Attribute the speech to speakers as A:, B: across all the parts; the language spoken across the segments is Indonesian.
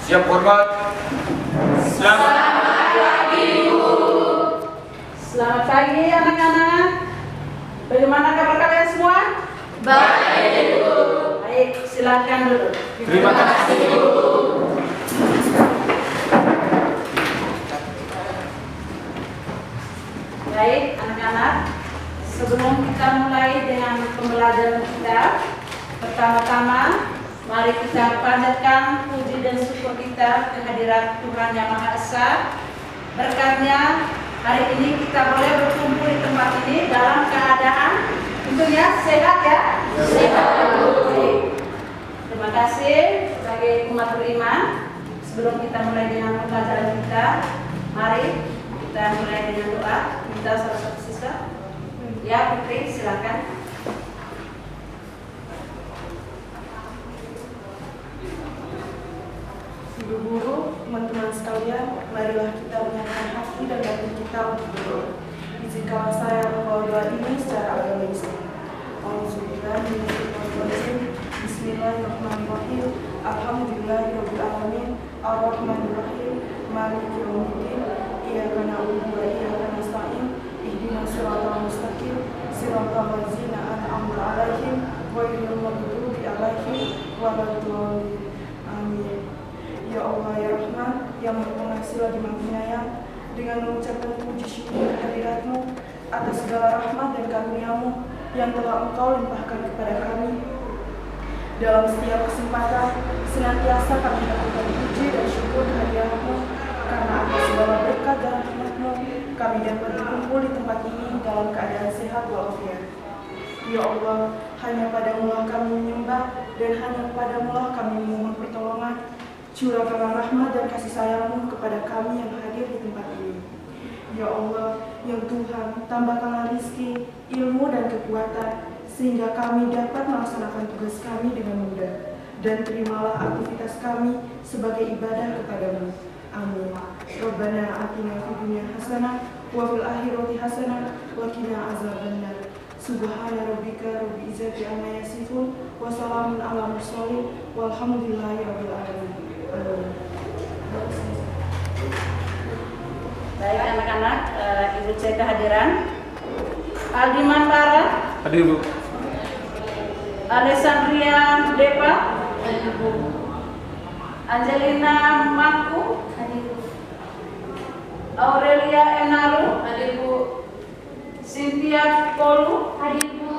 A: Siap hormat.
B: Selamat pagi, Bu.
C: Selamat pagi anak-anak. Bagaimana kabar kalian semua?
B: Baik, Bu.
C: Baik, silakan dulu.
A: Terima kasih, Bu.
C: Baik, anak-anak. Sebelum kita mulai dengan pembelajaran kita, pertama-tama mari kita panjatkan puji dan syukur kita kehadirat Tuhan Yang Maha Esa. Berkatnya hari ini kita boleh berkumpul di tempat ini dalam keadaan tentunya sehat ya.
B: Sehat, Bu.
C: Baik. Terima kasih sebagai umat beriman. Sebelum kita mulai dengan pembelajaran kita, mari kita mulai dengan doa. Minta salah satu siswa. Ya, Putri, silakan.
D: Ibu guru, teman-teman sekalian, marilah kita menyatakan hati dan batin kita untuk berdoa. Izinkanlah saya membawa doa ini secara agamis. Bismillahirrahmanirrahim. Alhamdulillahirabbil alamin. Arrahmanirrahim. Maliki yaumiddin. Iyyaka na'budu wa iyyaka nasta'in. Ihdinas siratal mustaqim. Siratal ladzina an'amta 'alaihim ghairil maghdubi 'alaihim waladdallin. Amin. Ya Allah ya Rahman, yang Maha Pengasih lagi Maha Penyayang, dengan mengucapkan puji syukur kehadirat-Mu atas segala rahmat dan karunia-Mu yang telah Engkau limpahkan kepada kami. Dalam setiap kesempatan, senantiasa kami lakukan puji dan syukur kehadirat-Mu, karena atas segala berkat dan rahmat-Mu, kami dapat berkumpul di tempat ini dalam keadaan sehat walafiat. Ya Allah, hanya Padamu-lah kami menyembah dan hanya Padamu-lah kami memohon pertolongan. Curahkanlah rahmat dan kasih sayang-Mu kepada kami yang hadir di tempat ini. Ya Allah, yang Tuhan, tambahkanlah rizki, ilmu dan kekuatan, sehingga kami dapat melaksanakan tugas kami dengan mudah. Dan terimalah aktivitas kami sebagai ibadah kepadamu. Amin. Rabbana atina fid dunya hasanah wa fil akhirati hasanah wa qina azabannar. Subhana rabbika rabbil izzati amma yasifun wa salamun ala mursalin walhamdulillahi rabbil alamin.
C: Baik anak-anak, ibu cek kehadiran. Aldiman Bara,
A: Hadir, Bu.
C: Alessandria Depa,
B: Hadir, Bu.
C: Angelina Mangku,
B: Hadir, Bu.
C: Aurelia Enaru,
B: Hadir, Bu.
C: Cynthia Kolu,
B: Hadir, Bu.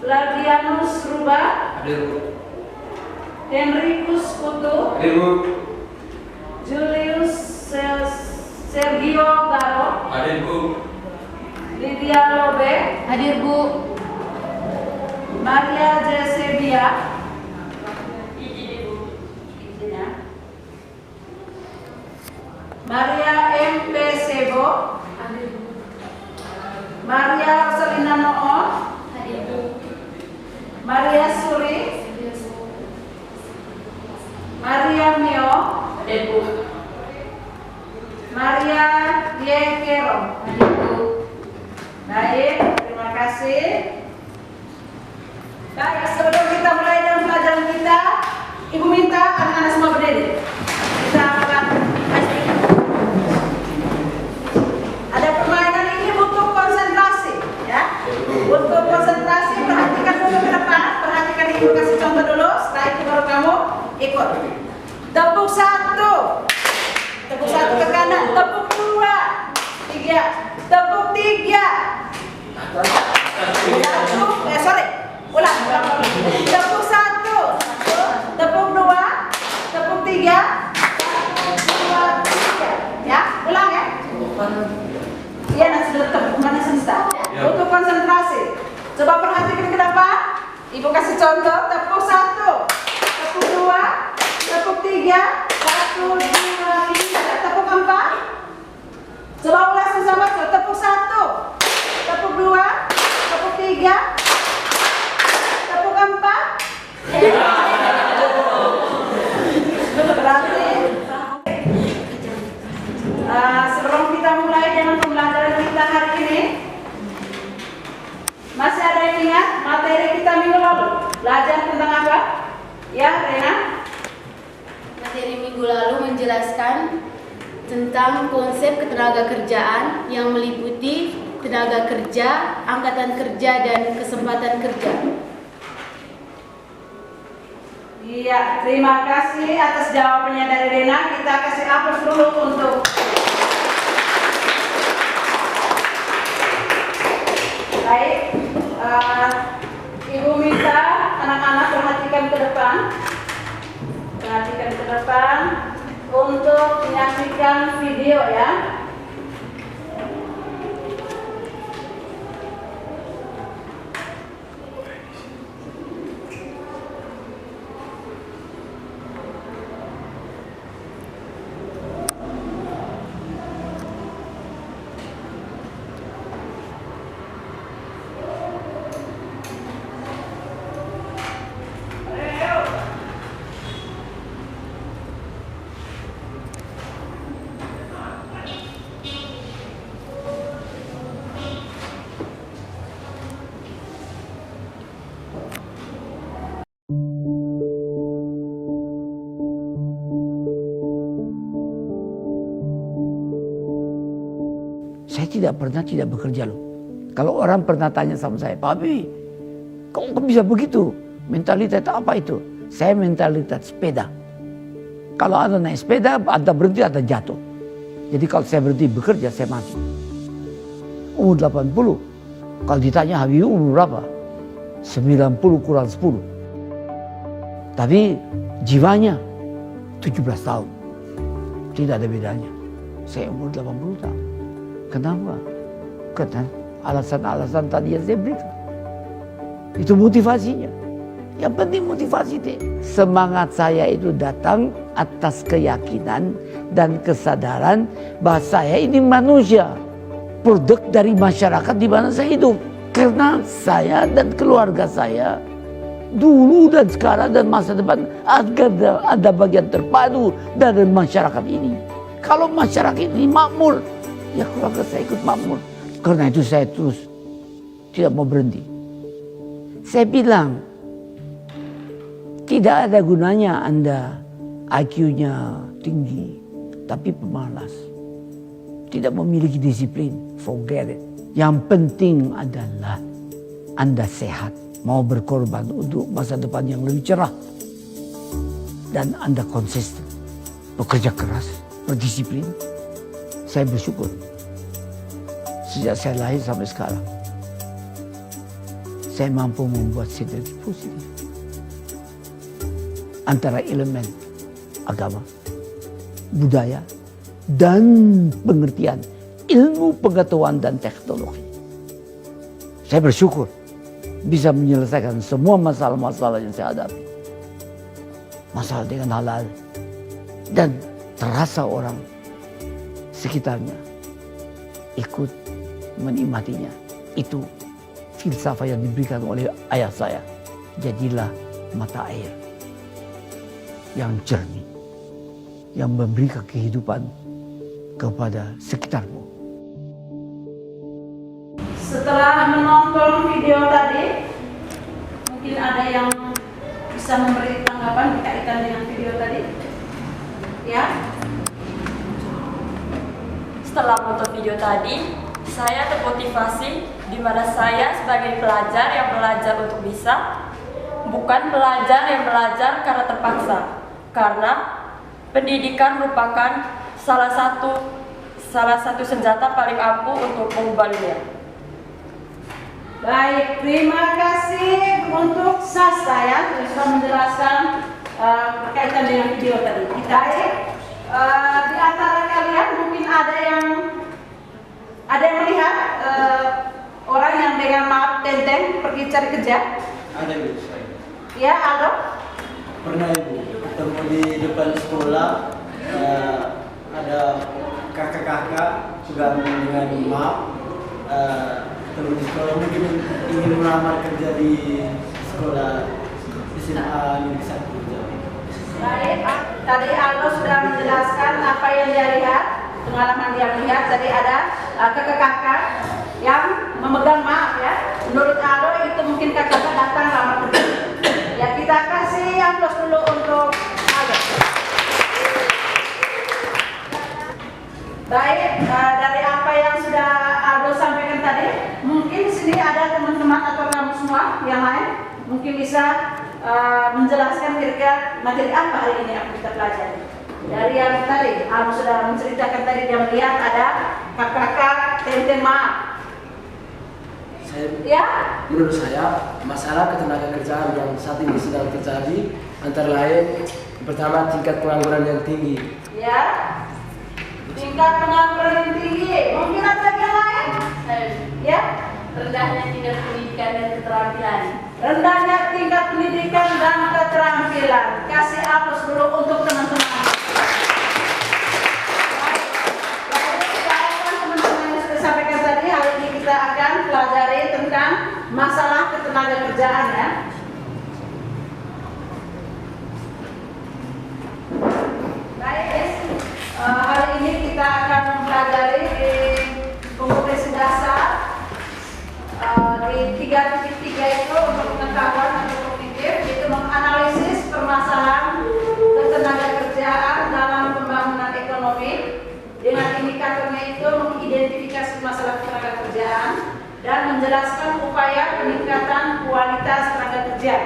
C: Lardianus Ruba,
A: Hadir, Bu.
C: Henrikus Putu,
A: Hadir, Bu.
C: Julius Sergio Garo,
A: Hadir, Bu.
C: Lydia Lobe,
B: Hadir, Bu.
C: Maria Jesebia, izinnya. Maria M. P. Sebo,
B: Hadir, Bu.
C: Maria Rosalina Noo,
B: Hadir, Bu.
C: Maria Suri, Maria Mio,
B: Hadir, Bu.
C: Maria Diekero.
B: Hadir, Bu.
C: Baik, terima kasih. Baik, sebelum kita mulai dengan pelajaran kita, Ibu minta anak-anak semua berdiri. Kita akan ada permainan ini butuh konsentrasi, ya. Butuh konsentrasi, perhatikan dulu ke depan, perhatikan Ibu kasih contoh dulu, setelah itu baru kamu ikut. Tepuk satu, tepuk satu ke kanan, tepuk dua, tiga, tepuk tiga. Ulang. Tepuk satu, tepuk dua, tepuk tiga, dua, tiga. Ya, ulang ya. Iya, nanti tepuk mana selesai. Untuk konsentrasi. Coba perhatikan ke depan. Ibu kasih contoh. Tepuk satu, tepuk dua, tepuk tiga, satu, dua, tiga. Tepuk empat. Coba ulas bersama. Tepuk satu, tepuk dua, tepuk tiga, tepuk empat. Berarti sebelum kita mulai dengan pembelajaran kita hari ini, masih ada yang ingat materi kita minggu lalu? Belajar tentang apa? Ya, Rena.
B: Materi minggu lalu menjelaskan tentang konsep ketenaga kerjaan yang meliputi tenaga kerja, angkatan kerja, dan kesempatan kerja.
C: Iya, terima kasih atas jawabannya dari Rena. Kita kasih aplaus dulu untuk baik. Ibu minta anak-anak perhatikan ke depan. Perhatikan ke depan untuk menyaksikan video ya.
E: Saya tidak pernah tidak bekerja loh. Kalau orang pernah tanya sama saya, Pak Habibie, kok bisa begitu? Mentalitas apa itu? Saya mentalitas sepeda. Kalau ada naik sepeda, ada berhenti, ada jatuh. Jadi kalau saya berhenti bekerja, saya mati. Umur 80. Kalau ditanya Habibie umur berapa? 90 kurang 10. Tapi jiwanya 17 tahun. Tidak ada bedanya. Saya umur 80 tahun. Kenapa? Karena alasan-alasan tadi yang saya berikan. Itu motivasinya. Yang penting motivasi deh. Semangat saya itu datang atas keyakinan dan kesadaran bahwa saya ini manusia. Produk dari masyarakat di mana saya hidup. Karena saya dan keluarga saya dulu dan sekarang dan masa depan ada bagian terpadu dari masyarakat ini. Kalau masyarakat ini makmur, ya keluarga saya ikut makmur. Karena itu saya terus tidak mau berhenti. Saya bilang, tidak ada gunanya Anda IQ-nya tinggi, tapi pemalas. Tidak memiliki disiplin, forget it. Yang penting adalah Anda sehat, mau berkorban untuk masa depan yang lebih cerah. Dan Anda konsisten, bekerja keras, berdisiplin. Saya bersyukur. Sejak saya lahir sampai sekarang, saya mampu membuat sinergi positif antara elemen agama, budaya, dan pengertian ilmu pengetahuan dan teknologi. Saya bersyukur bisa menyelesaikan semua masalah-masalah yang saya hadapi. Masalah dengan halal. Dan terasa orang sekitarnya ikut menikmatinya. Itu filsafat yang diberikan oleh ayah saya. Jadilah mata air yang jernih, yang memberikan kehidupan kepada sekitarmu.
C: Setelah menonton video tadi, mungkin ada yang bisa memberi tanggapan berkaitan dengan video tadi, ya?
F: Setelah menonton video tadi, saya termotivasi di mana saya sebagai pelajar yang belajar untuk bisa, bukan pelajar yang belajar karena terpaksa. Karena pendidikan merupakan salah satu senjata paling ampuh untuk mengubah dunia.
C: Baik, terima kasih untuk Sasta ya sudah menjelaskan berkaitan dengan video tadi. Di antara kalian mungkin ada yang melihat orang yang dengan maaf tenteng pergi cari kerja?
A: Ada Ibu, saya.
C: Ya, Aldo?
G: Pernah Ibu, ketemu di depan sekolah, ada kakak-kakak juga dengan maaf, ketemu di sekolah mungkin ingin melamar kerja di sekolah SMA Negeri 1.
C: Baik, tadi Aldo sudah menjelaskan apa yang dia lihat, pengalaman dia lihat. Tadi ada kakak-kakak yang memegang maaf ya. Menurut Aldo itu mungkin kakak datang lamar kerja. Ya kita kasih aplaus dulu semua yang lain mungkin bisa menjelaskan kira-kira materi apa hari ini yang kita pelajari. Dari yang tadi, Abu sudah menceritakan tadi dia melihat ada kakak tema. Ya?
A: Menurut saya, masalah ketenagakerjaan yang saat ini sedang terjadi antara lain pertama tingkat pengangguran yang tinggi.
C: Ya. Tingkat pengangguran yang tinggi. Mungkin ada yang lain? Ya.
B: Rendahnya tingkat pendidikan dan keterampilan.
C: Rendahnya tingkat pendidikan dan keterampilan. Kasih aplaus dulu untuk teman-teman. Sampaikan tadi, hari ini kita akan pelajari tentang masalah ketenagakerjaan ya. Baik, hari ini kita akan mempelajari di kompetensi dasar di 3.3 itu untuk pengetahuan atau kognitif, itu menganalisis permasalahan ketenagakerjaan dalam pembangunan ekonomi. Dengan indikatornya itu mengidentifikasi masalah tenaga kerjaan dan menjelaskan upaya peningkatan kualitas tenaga kerja.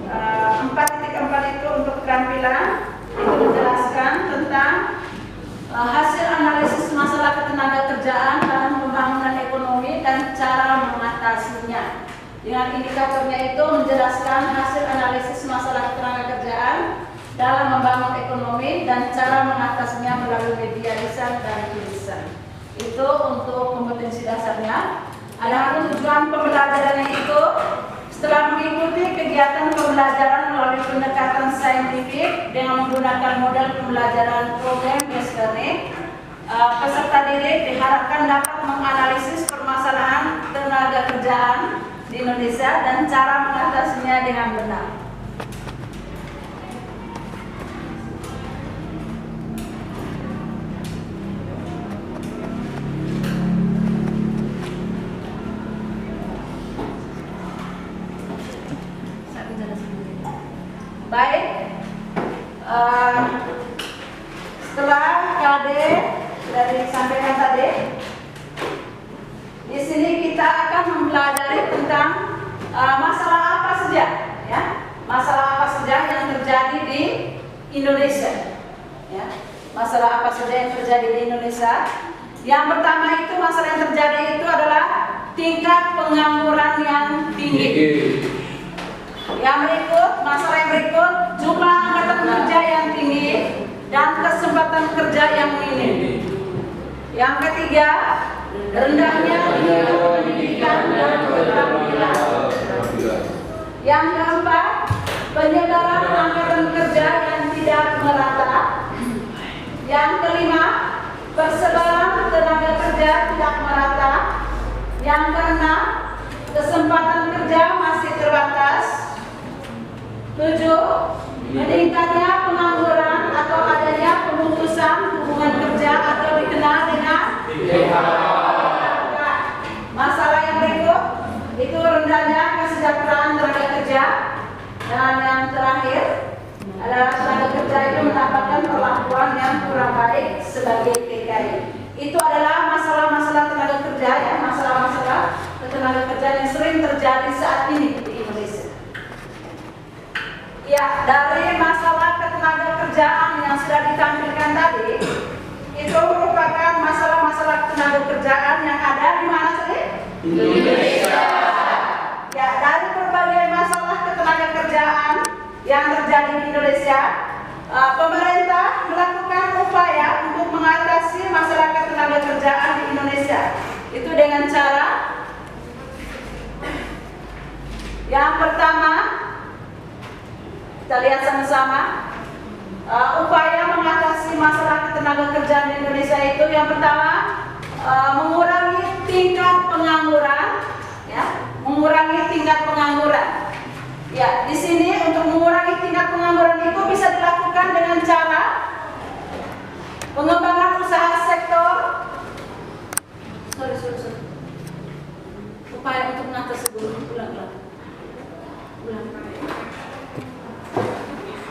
C: 4.4 itu untuk keterampilan, itu menjelaskan tentang hasil analisis masalah ketenaga kerjaan dalam pembangunan ekonomi dan cara mengatasinya. Dengan indikatornya itu menjelaskan hasil analisis masalah ketenaga kerjaan dalam membangun ekonomi dan cara mengatasinya melalui media lisan dan tulisan. Itu untuk kompetensi dasarnya. Adapun tujuan pembelajarannya itu setelah mengikuti kegiatan pembelajaran melalui pendekatan saintifik dengan menggunakan model pembelajaran program based learning, peserta didik diharapkan dapat menganalisis permasalahan tenaga kerjaan di Indonesia dan cara mengatasinya dengan benar. Baik, setelah KD sudah disampaikan tadi, di sini kita akan mempelajari tentang masalah apa saja, ya, masalah apa saja yang terjadi di Indonesia, ya, masalah apa saja yang terjadi di Indonesia. Yang pertama itu masalah yang terjadi itu adalah tingkat pengangguran yang tinggi. Yang berikut, masalah yang berikut, jumlah angkatan kerja yang tinggi dan kesempatan kerja yang minim. Yang ketiga, rendahnya pendidikan dan keterampilan. Yang keempat, penyebaran angkatan kerja yang tidak merata. Yang kelima, persebaran tenaga kerja tidak merata. Yang keenam, kesempatan kerja masih terbatas. 7. Meningkatnya pengangguran atau adanya pemutusan hubungan kerja atau dikenal dengan masalah yang berikut itu rendahnya kesejahteraan tenaga kerja. Dan yang terakhir adalah tenaga kerja itu mendapatkan perlakuan yang kurang baik sebagai PKI. Itu adalah masalah-masalah tenaga kerja, ya, masalah-masalah tenaga kerja yang sering terjadi saat ini di Indonesia. Ya, dari masalah ketenaga kerjaan yang sudah ditampilkan tadi, itu merupakan masalah-masalah tenaga kerjaan yang ada di mana tadi? Indonesia. Ya, dari berbagai masalah ketenaga kerjaan yang terjadi di Indonesia, pemerintah melakukan upaya untuk mengatasi masalah ketenaga kerjaan di Indonesia. Itu dengan cara yang pertama, kita lihat sama-sama upaya mengatasi masalah ketenaga kerjaan di Indonesia itu yang pertama mengurangi tingkat pengangguran, ya, mengurangi tingkat pengangguran. Ya, di sini untuk mengurangi tingkat pengangguran itu bisa dilakukan dengan cara pengembangan usaha sektor. Upaya untuk mengatasi ulang.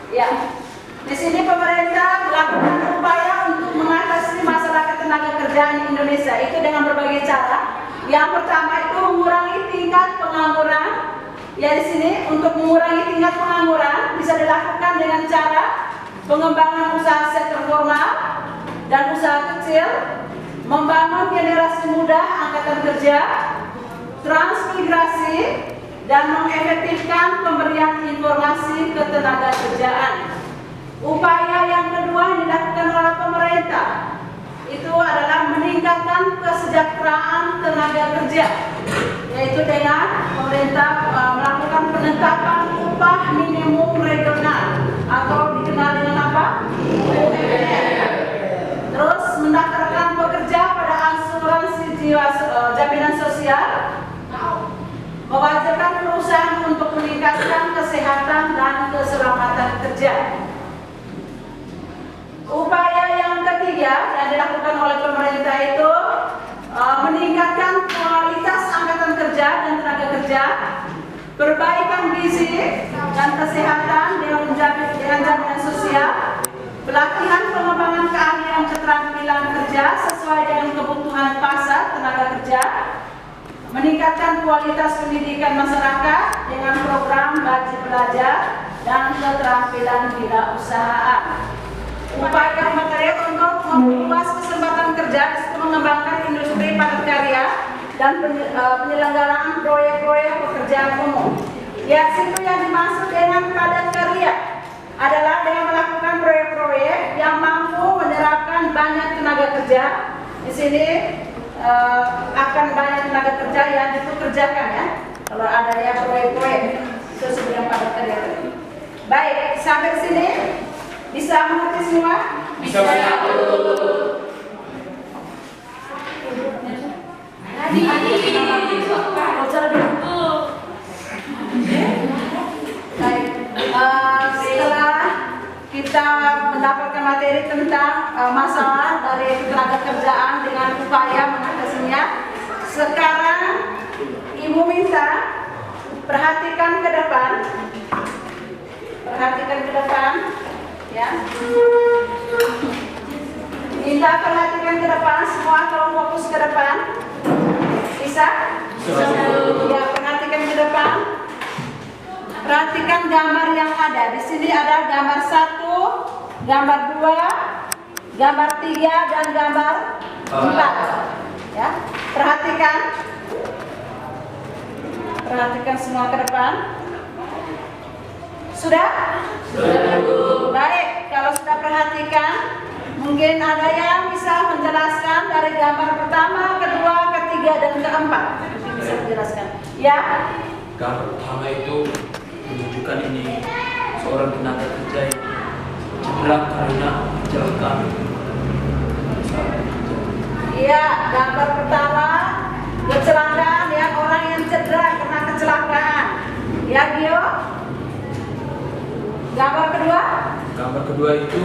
C: Ya, di sini pemerintah melakukan upaya untuk mengatasi masalah ketenaga kerjaan di Indonesia itu dengan berbagai cara. Yang pertama itu mengurangi tingkat pengangguran. Ya di sini untuk mengurangi tingkat pengangguran bisa dilakukan dengan cara pengembangan usaha sektor formal dan usaha kecil, membangun generasi muda angkatan kerja, transmigrasi, dan mengefektifkan pemberian informasi ketenaga kerjaan. Upaya yang kedua yang dilakukan oleh pemerintah itu adalah meningkatkan kesejahteraan tenaga kerja, yaitu dengan pemerintah melakukan penetapan upah minimum regional atau dikenal dengan apa? UMR. Terus mendaftarkan pekerja pada asuransi jaminan sosial, mewajibkan perusahaan untuk meningkatkan kesehatan dan keselamatan kerja. Upaya yang ketiga yang dilakukan oleh pemerintah itu meningkatkan kualitas angkatan kerja dan tenaga kerja, perbaikan gizi dan kesehatan dengan jaminan sosial, pelatihan pengembangan keahlian keterampilan kerja sesuai dengan kebutuhan pasar tenaga kerja, meningkatkan kualitas pendidikan masyarakat dengan program wajib belajar dan keterampilan wirausahaan. Upaya materi untuk memperluas kesempatan kerja, mengembangkan industri padat karya dan penyelenggaraan proyek-proyek pekerjaan umum. Ya, situ yang dimaksud dengan padat karya adalah dengan melakukan proyek-proyek yang mampu menyerapkan banyak tenaga kerja. Di sini akan banyak tenaga kerja yang dipekerjakan ya. Kalau ada ya proyek-proyek sesuai dengan padat karya tadi. Baik, sampai di sini bisa mengerti semua? Bisa. Setelah kita mendapatkan materi tentang masalah dari tenaga kerjaan dengan upaya mengatasinya, sekarang Ibu minta perhatikan ke depan, ya. Minta perhatikan ke depan, semua tolong fokus ke depan. Bisa? Ya, perhatikan ke depan. Perhatikan gambar yang ada. Di sini ada gambar 1, gambar 2, gambar 3 dan gambar 4. Ya, perhatikan. Perhatikan semua ke depan. Sudah? Sudah, Bu. Baik, kalau sudah perhatikan, mungkin ada yang bisa menjelaskan dari gambar pertama, kedua, ketiga, dan keempat. Mungkin bisa menjelaskan. Ya?
H: Gambar pertama itu menunjukkan ini seorang tenaga kerja yang cedera karena kecelakaan.
C: Iya, gambar pertama kecelakaan ya, orang yang cedera karena kecelakaan. Ya, Gio? Gambar kedua?
H: Gambar kedua itu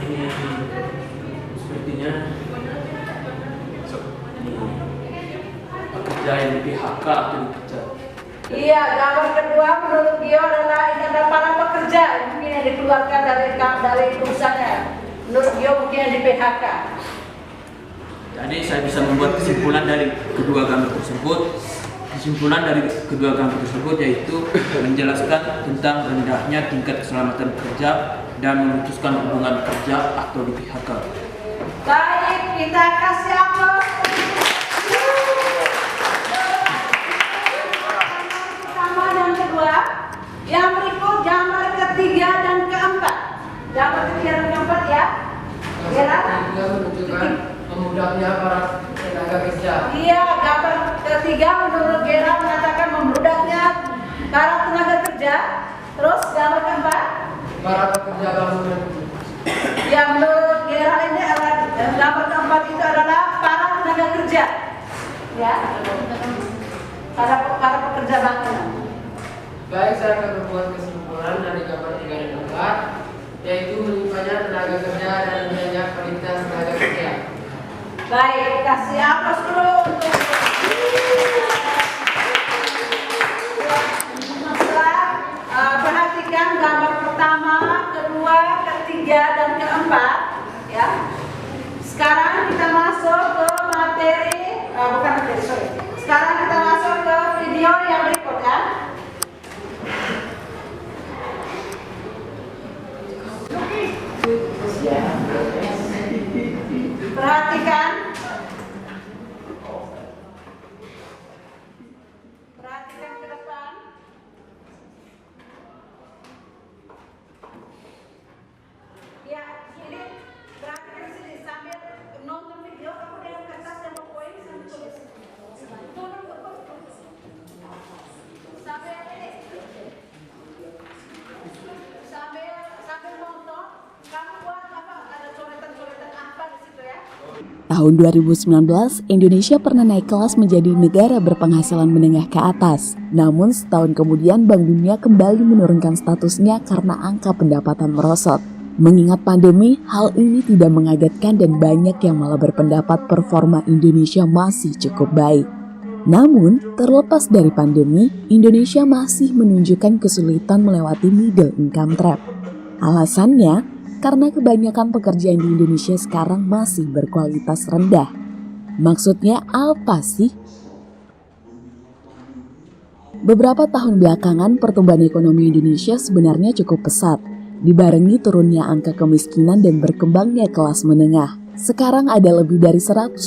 H: ini sepertinya pekerja yang di PHK atau dipecat.
C: Iya, gambar kedua menurut Gio adalah ini ada para pekerja mungkin yang dikeluarkan dari perusahaannya. Menurut Gio mungkin yang di PHK.
H: Jadi saya bisa membuat kesimpulan dari kedua gambar tersebut. Kesimpulan dari kedua gambar tersebut yaitu menjelaskan tentang rendahnya tingkat keselamatan kerja dan memutuskan hubungan kerja atau di PHK.
C: Baik, kita kasih aplaus. Pertama dan kedua, yang berikut gambar ketiga dan keempat. Gambar ketiga dan keempat ya. Kira?
A: Juga menunjukkan memudahnya para tenaga kerja.
C: Iya, gambar ketiga menurut Gera mengatakan membludaknya para tenaga kerja. Terus gambar keempat,
A: Para pekerja bangunan.
C: ya menurut Gera ini adalah gambar keempat itu adalah para tenaga kerja. Ya, para pekerja bangunan.
A: Baik, saya akan membuat kesimpulan dari gambar 3 dan 4, yaitu menimpanya tenaga kerja dan rendahnya kualitas tenaga kerja.
C: Baik, kasih aplaus dulu untuk perhatikan gambar pertama, kedua, ketiga, dan keempat. Ya. Sekarang kita masuk ke materi, bukan materi, sorry. Sekarang kita masuk ke video yang berikut ya.
I: Tahun 2019, Indonesia pernah naik kelas menjadi negara berpenghasilan menengah ke atas. Namun setahun kemudian Bank Dunia kembali menurunkan statusnya karena angka pendapatan merosot. Mengingat pandemi, hal ini tidak mengagetkan dan banyak yang malah berpendapat performa Indonesia masih cukup baik. Namun, terlepas dari pandemi, Indonesia masih menunjukkan kesulitan melewati middle income trap. Alasannya, karena kebanyakan pekerjaan di Indonesia sekarang masih berkualitas rendah. Maksudnya apa sih? Beberapa tahun belakangan pertumbuhan ekonomi Indonesia sebenarnya cukup pesat, dibarengi turunnya angka kemiskinan dan berkembangnya kelas menengah. Sekarang ada lebih dari 120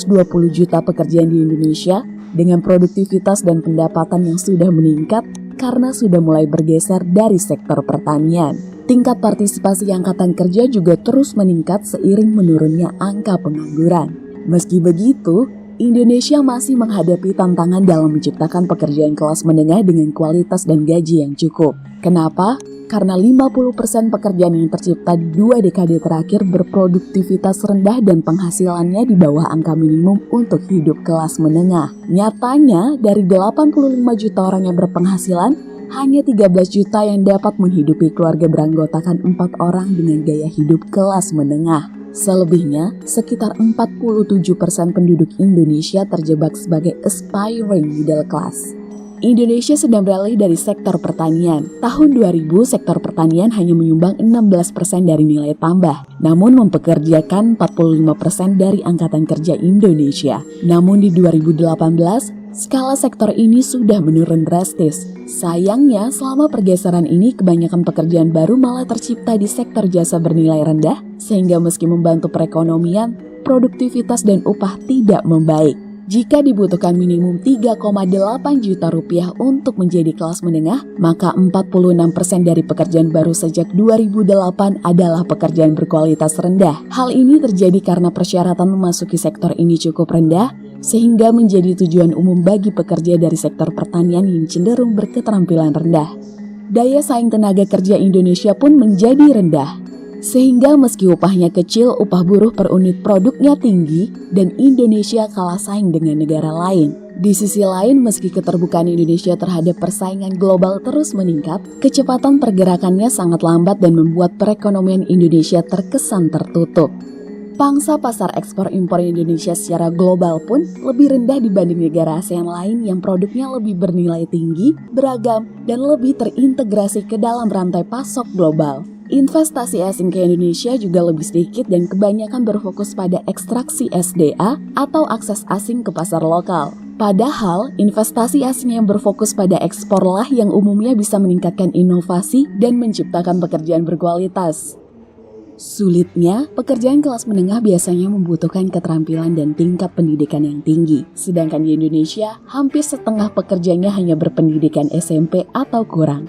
I: juta pekerjaan di Indonesia dengan produktivitas dan pendapatan yang sudah meningkat karena sudah mulai bergeser dari sektor pertanian. Tingkat partisipasi angkatan kerja juga terus meningkat seiring menurunnya angka pengangguran. Meski begitu, Indonesia masih menghadapi tantangan dalam menciptakan pekerjaan kelas menengah dengan kualitas dan gaji yang cukup. Kenapa? Karena 50% pekerjaan yang tercipta di 2 dekade terakhir berproduktivitas rendah dan penghasilannya di bawah angka minimum untuk hidup kelas menengah. Nyatanya, dari 85 juta orang yang berpenghasilan, hanya 13 juta yang dapat menghidupi keluarga beranggotakan 4 orang dengan gaya hidup kelas menengah. Selebihnya, sekitar 47% penduduk Indonesia terjebak sebagai aspiring middle class. Indonesia sedang beralih dari sektor pertanian. Tahun 2000, sektor pertanian hanya menyumbang 16% dari nilai tambah, namun mempekerjakan 45% dari angkatan kerja Indonesia. Namun di 2018, skala sektor ini sudah menurun drastis. Sayangnya, selama pergeseran ini kebanyakan pekerjaan baru malah tercipta di sektor jasa bernilai rendah, sehingga meski membantu perekonomian, produktivitas dan upah tidak membaik. Jika dibutuhkan minimum 3,8 juta rupiah untuk menjadi kelas menengah, maka 46% dari pekerjaan baru sejak 2008 adalah pekerjaan berkualitas rendah. Hal ini terjadi karena persyaratan memasuki sektor ini cukup rendah, sehingga menjadi tujuan umum bagi pekerja dari sektor pertanian yang cenderung berketerampilan rendah. Daya saing tenaga kerja Indonesia pun menjadi rendah. Sehingga meski upahnya kecil, upah buruh per unit produknya tinggi dan Indonesia kalah saing dengan negara lain. Di sisi lain, meski keterbukaan Indonesia terhadap persaingan global terus meningkat, kecepatan pergerakannya sangat lambat dan membuat perekonomian Indonesia terkesan tertutup. Pangsa pasar ekspor impor Indonesia secara global pun lebih rendah dibanding negara ASEAN lain yang produknya lebih bernilai tinggi, beragam, dan lebih terintegrasi ke dalam rantai pasok global. Investasi asing ke Indonesia juga lebih sedikit dan kebanyakan berfokus pada ekstraksi SDA atau akses asing ke pasar lokal. Padahal, investasi asing yang berfokus pada eksporlah yang umumnya bisa meningkatkan inovasi dan menciptakan pekerjaan berkualitas. Sulitnya, pekerjaan kelas menengah biasanya membutuhkan keterampilan dan tingkat pendidikan yang tinggi. Sedangkan di Indonesia, hampir setengah pekerjanya hanya berpendidikan SMP atau kurang.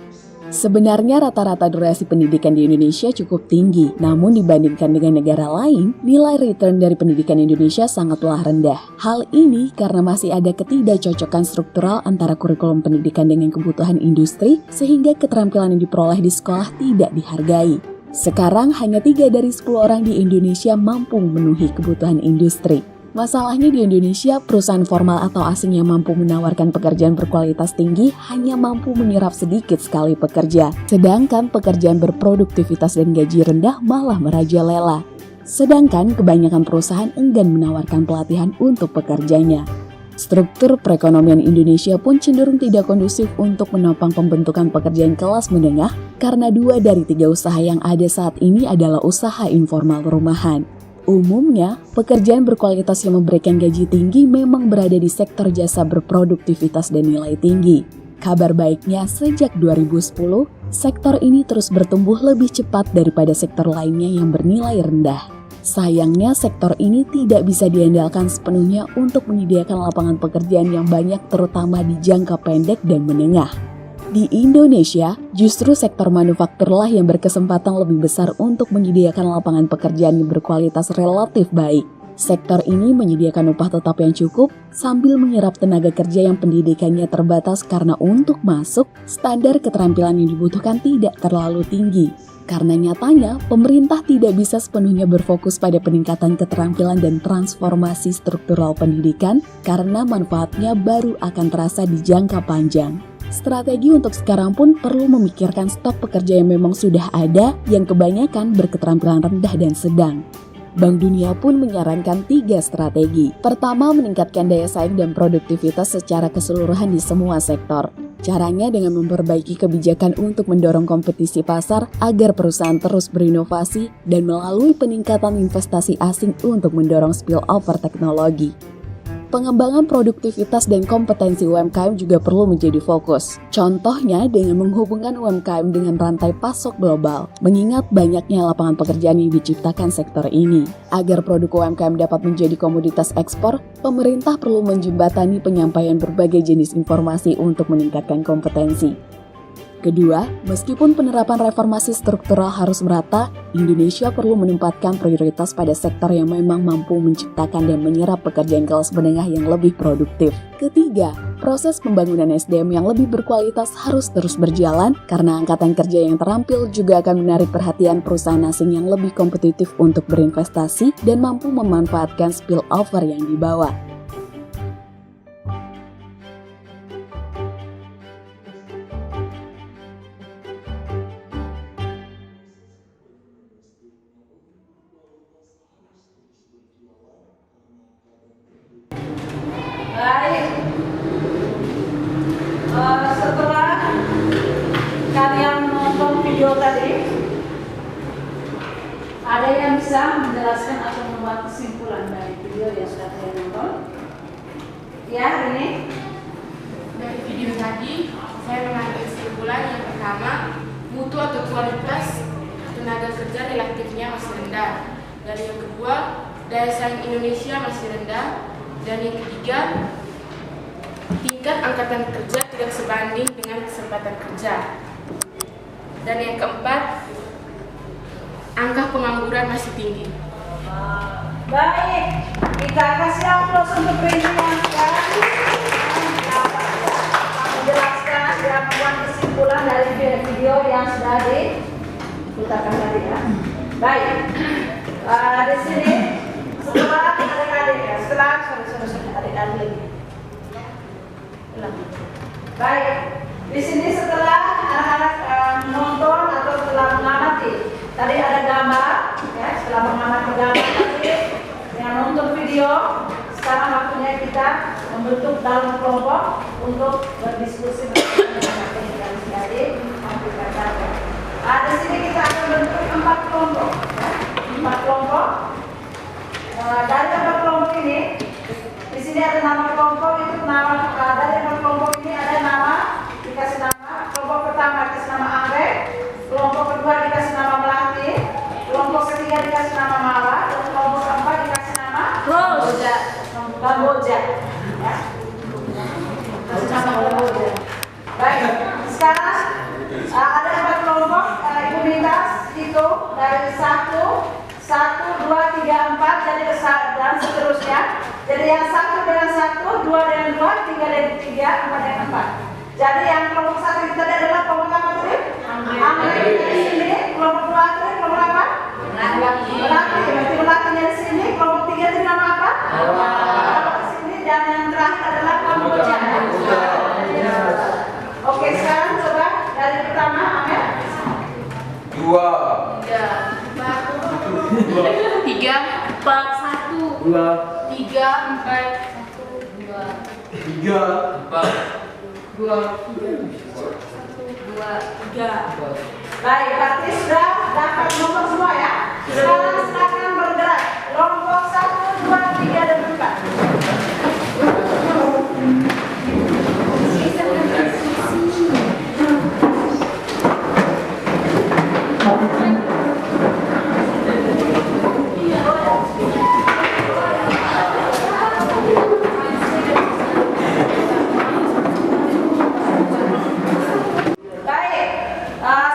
I: Sebenarnya rata-rata durasi pendidikan di Indonesia cukup tinggi, namun dibandingkan dengan negara lain, nilai return dari pendidikan Indonesia sangatlah rendah. Hal ini karena masih ada ketidakcocokan struktural antara kurikulum pendidikan dengan kebutuhan industri, sehingga keterampilan yang diperoleh di sekolah tidak dihargai. Sekarang hanya 3 dari 10 orang di Indonesia mampu memenuhi kebutuhan industri. Masalahnya di Indonesia, perusahaan formal atau asing yang mampu menawarkan pekerjaan berkualitas tinggi hanya mampu menyerap sedikit sekali pekerja. Sedangkan pekerjaan berproduktivitas dan gaji rendah malah merajalela. Sedangkan kebanyakan perusahaan enggan menawarkan pelatihan untuk pekerjanya. Struktur perekonomian Indonesia pun cenderung tidak kondusif untuk menopang pembentukan pekerjaan kelas menengah karena 2 dari 3 usaha yang ada saat ini adalah usaha informal rumahan. Umumnya, pekerjaan berkualitas yang memberikan gaji tinggi memang berada di sektor jasa berproduktivitas dan nilai tinggi. Kabar baiknya, sejak 2010, sektor ini terus bertumbuh lebih cepat daripada sektor lainnya yang bernilai rendah. Sayangnya, sektor ini tidak bisa diandalkan sepenuhnya untuk menyediakan lapangan pekerjaan yang banyak terutama di jangka pendek dan menengah. Di Indonesia, justru sektor manufakturlah yang berkesempatan lebih besar untuk menyediakan lapangan pekerjaan yang berkualitas relatif baik. Sektor ini menyediakan upah tetap yang cukup sambil menyerap tenaga kerja yang pendidikannya terbatas karena untuk masuk, standar keterampilan yang dibutuhkan tidak terlalu tinggi. Karena nyatanya, pemerintah tidak bisa sepenuhnya berfokus pada peningkatan keterampilan dan transformasi struktural pendidikan karena manfaatnya baru akan terasa di jangka panjang. Strategi untuk sekarang pun perlu memikirkan stok pekerja yang memang sudah ada yang kebanyakan berketerampilan rendah dan sedang. Bank Dunia pun menyarankan 3 strategi. Pertama, meningkatkan daya saing dan produktivitas secara keseluruhan di semua sektor. Caranya dengan memperbaiki kebijakan untuk mendorong kompetisi pasar agar perusahaan terus berinovasi dan melalui peningkatan investasi asing untuk mendorong spillover teknologi. Pengembangan produktivitas dan kompetensi UMKM juga perlu menjadi fokus. Contohnya dengan menghubungkan UMKM dengan rantai pasok global, mengingat banyaknya lapangan pekerjaan yang diciptakan sektor ini. Agar produk UMKM dapat menjadi komoditas ekspor, pemerintah perlu menjembatani penyampaian berbagai jenis informasi untuk meningkatkan kompetensi. Kedua, meskipun penerapan reformasi struktural harus merata, Indonesia perlu menempatkan prioritas pada sektor yang memang mampu menciptakan dan menyerap pekerjaan kelas menengah yang lebih produktif. Ketiga, proses pembangunan SDM yang lebih berkualitas harus terus berjalan karena angkatan kerja yang terampil juga akan menarik perhatian perusahaan asing yang lebih kompetitif untuk berinvestasi dan mampu memanfaatkan spillover yang dibawa.
C: Baik, setelah kalian menonton video tadi, ada yang bisa menjelaskan atau membuat kesimpulan dari video yang sudah kalian nonton? Ya, ini
A: Dari video tadi, saya mengambil kesimpulan yang pertama, mutu atau kualitas tenaga kerja relatifnya masih rendah. Dan yang kedua, daya saing Indonesia masih rendah. Dan yang ketiga, tingkat angkatan kerja tidak sebanding dengan kesempatan kerja. Dan yang keempat, angka pengangguran masih tinggi.
C: baik, kita kasih aplaus untuk Rini yang menjelaskan dan membuat kesimpulan dari video yang sudah diputarkan tadi ya. Baik, di sini setelah adik-adik ya, setelah adik-adik lagi. Baik, di sini setelah anak-anak menonton atau setelah mengamati, tadi ada gambar, ya, setelah mengamati gambar tadi, yang nonton video, sekarang waktunya kita membentuk dalam kelompok untuk berdiskusi dengan adik-adik. Di sini kita akan bentuk 4 kelompok, ya, 4 kelompok. Dari 4 kelompok ini, di sini ada nama kelompok itu nama dari 4 kelompok ini ada nama, dikasih nama. Kelompok pertama dikasih nama Anggrek, kelompok kedua dikasih nama Melati, kelompok ketiga dikasih nama Mala, dan kelompok keempat dikasih nama Kamboja. Ya. Kasih nama Kamboja. Baik, sekarang ada 4 kelompok. Ibu minta itu dari 1, 2, 3, 4 jadi dan seterusnya. Jadi yang 1 dengan 1, 2 dengan 2, 3 dengan 3, 4 dengan 4. Jadi yang kelompok 1 itu tadi adalah kelompok apa tadi? Anggrek di sini. Kelompok 2 tadi kelompok apa? Melati. Berarti Melatinya di sini. Kelompok 3 itu nama apa? Kelompok di sini. Dan yang terakhir adalah Kamboja. Oke, sekarang coba dari pertama Amel.
A: 2, 3, 4, 1,
G: 2,
A: 3, 4, 1, 2,
G: 3,
A: 3.
C: Baik, berarti sudah dapat nomor semua ya. Sekarang silakan bergerak. Kelompok 1, 2, 3, dan 4. Baik,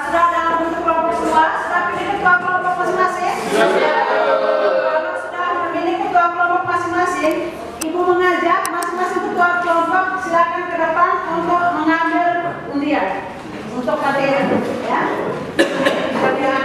C: sudah dalam bentuk kelompok semua. Sudah pilih ketua kelompok masing-masing? Kalau sudah memilih ketua kelompok masing-masing, Ibu mengajak masing-masing ketua kelompok silakan ke depan untuk mengambil undian untuk kalian, ya. Kalian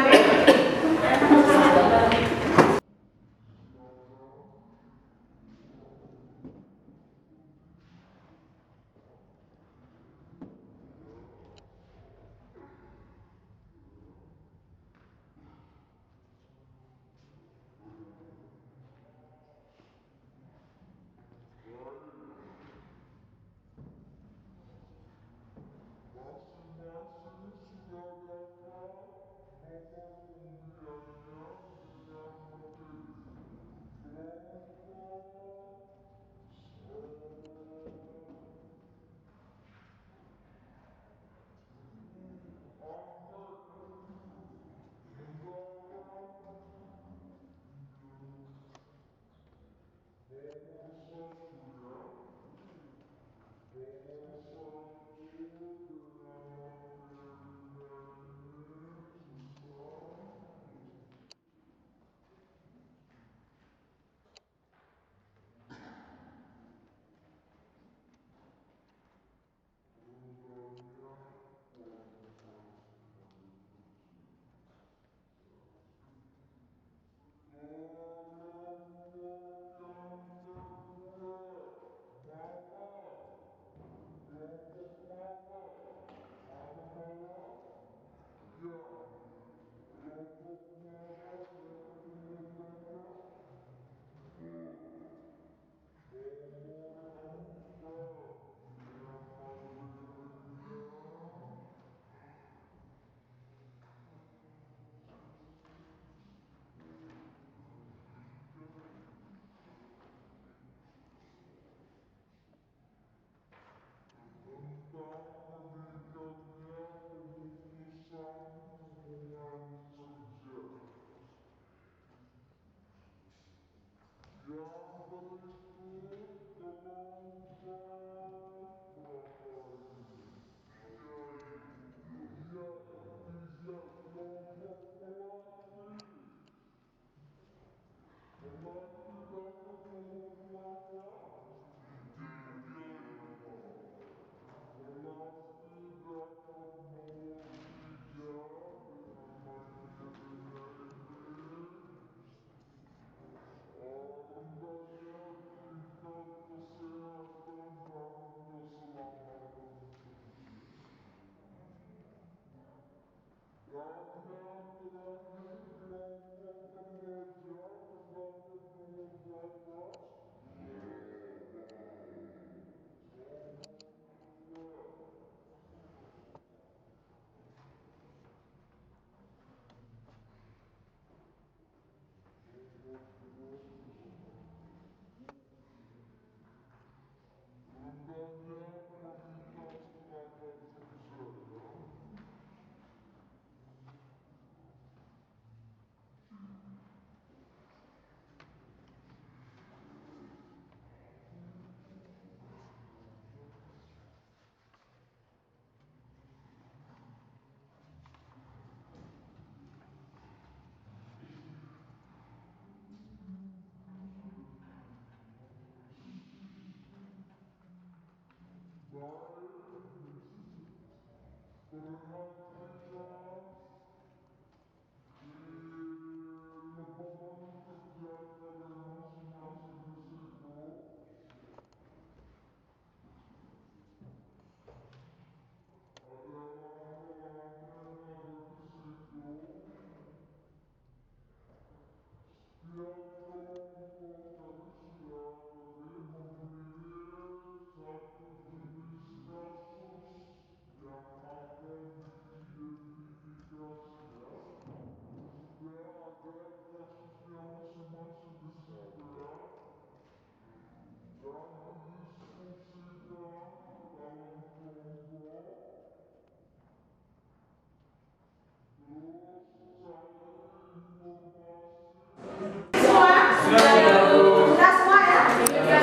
C: Sudah semua ya?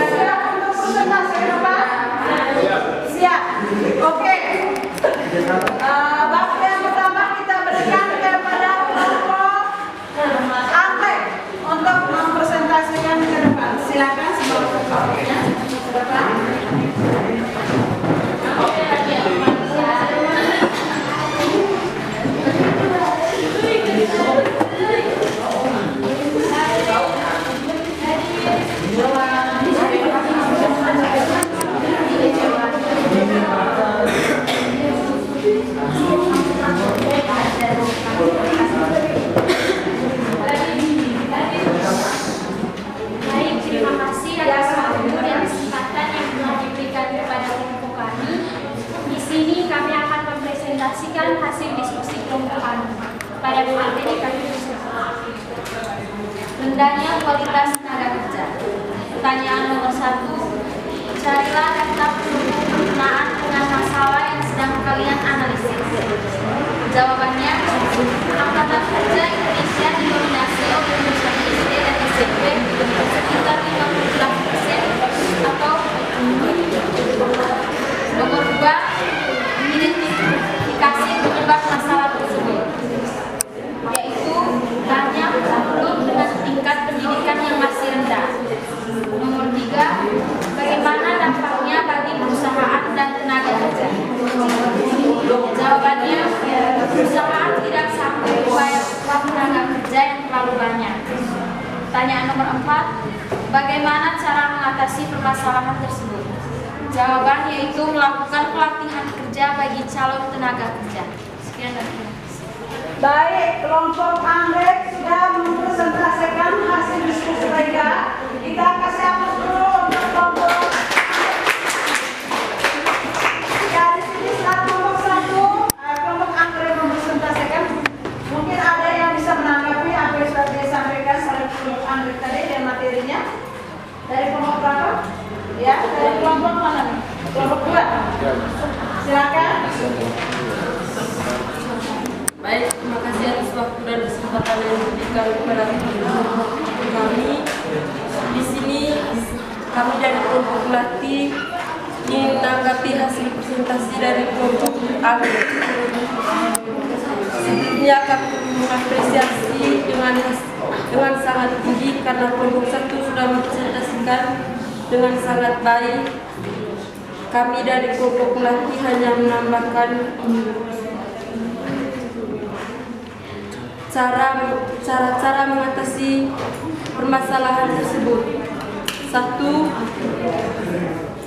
C: Siap untuk presentasi ke depan? Siap. Oke. Waktu yang pertama kita berikan kepada kelompok Anggrek untuk mempresentasikan ke depan. Silakan semua kelompoknya ke depan.
J: Baik, terima kasih atas waktu dan kesempatan yang telah diberikan kepada kelompok kami. Di sini kami akan mempresentasikan hasil diskusi kelompok kami pada materi kami tersebut. Rendahnya kualitas tenaga kerja. Pertanyaan nomor 1. Carilah daftar penggunaan dengan masalah yang sedang kalian analisis. Jawabannya, angkatan kerja Indonesia didominasi oleh lulusan SD dan SMP sekitar 58% atau nomor 2, identifikasi penyebab masalah tersebut, yaitu banyak belum dengan tingkat pendidikan yang masih rendah. Nomor 3, bagaimana dampaknya bagi perusahaan dan tenaga kerja. Jawabannya, perusahaan tidak sanggup membayar upah tenaga kerja yang terlalu banyak. Pertanyaan nomor 4, bagaimana cara mengatasi permasalahan tersebut? Jawaban yaitu melakukan pelatihan kerja bagi calon tenaga kerja. Sekian dan terima kasih.
C: Baik, kelompok Anggrek sudah mempresentasikan hasil diskusi mereka. Kita kasih aplaus dulu untuk kelompok. Ya, di sini setelah kelompok Anggrek mempresentasikan, mungkin ada yang bisa menanggapi apa yang sudah disampaikan oleh kelompok Anggrek tadi dan materinya. Dari kelompok berapa? Ya, dari kelompok mana nih? Kelompok 2. Silakan.
F: Baik, terima kasih atas waktu dan kesempatan yang diberikan kepada kami. Di sini kami dari kelompok pelatih ingin menanggapi hasil presentasi dari kelompok A. Sebelumnya kami mengapresiasi dengan sangat tinggi karena kelompok 1 sudah mempresentasikan dengan sangat baik. Kami dari kelompok pelatih hanya menambahkan cara-cara mengatasi permasalahan tersebut. 1.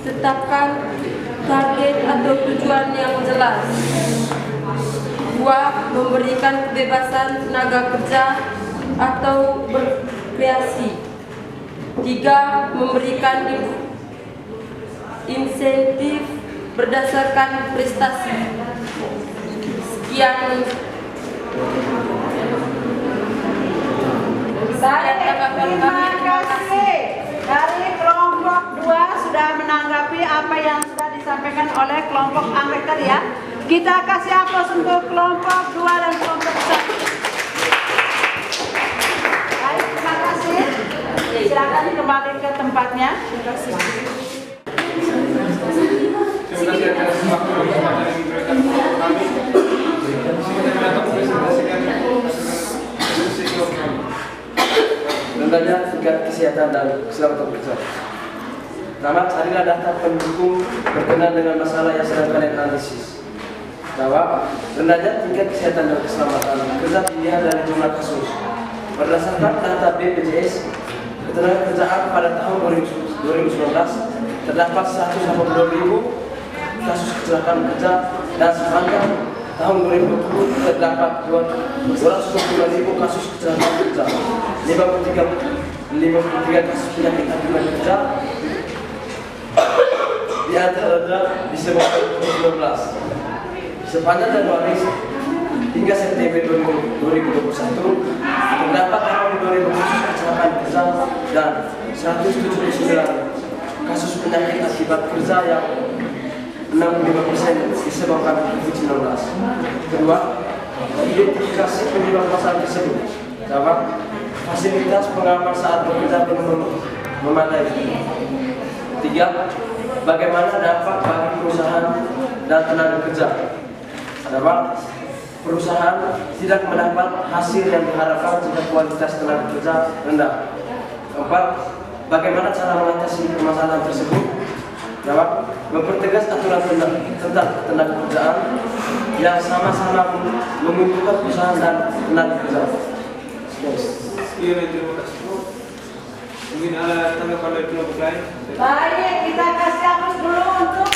F: Tetapkan target atau tujuan yang jelas. 2. Memberikan kebebasan tenaga kerja atau berkreasi. 3. Memberikan insentif berdasarkan prestasi. Sekian.
C: Terima kasih. Dari kelompok 2 sudah menanggapi apa yang sudah disampaikan oleh kelompok A tadi ya. Kita kasih aplaus untuk kelompok 2 dan kelompok 1. Baik, terima kasih. Silakan kembali ke tempatnya. Terima kasih.
K: Rendahnya tingkat kesehatan dan keselamatan kerja. Pertama, carilah data pendukung berkenaan dengan masalah yang sedang kalian analisis. Jawab, rendahnya tingkat kesehatan dan keselamatan kerja dilihat dari jumlah kasus. Berdasarkan data BPJS Ketenagakerjaan pada tahun 2019 terdapat 182.000 kasus kecelakaan kerja dan sepanjang tahun 2020 terdapat 225.000 kasus kecelakaan kerja, 53 kasus penyakit akibat kerja, di antaranya disebabkan COVID-19. Sepanjang Januari hingga September 2021 terdapat 82.000 kasus kecelakaan kerja dan 179 kasus penyakit akibat kerja yang 65% disebabkan COVID-19. Kedua, identifikasi penyebab masalah tersebut. Jawab, fasilitas pengaman saat bekerja belum memadai. 3. Bagaimana dampak bagi perusahaan dan tenaga kerja? Jawab, perusahaan tidak mendapat hasil yang diharapkan jika kualitas tenaga kerja rendah. 4. Bagaimana cara mengatasi permasalahan tersebut? Jawab, mempertegas aturan tentang ketenaga kerjaan yang sama-sama menguntungkan perusahaan dan tenaga kerja.
L: Sekian, terima kasih. Mungkin ada tanggapan dari kelompok lain?
C: Baik, kita kasih aplaus dulu untuk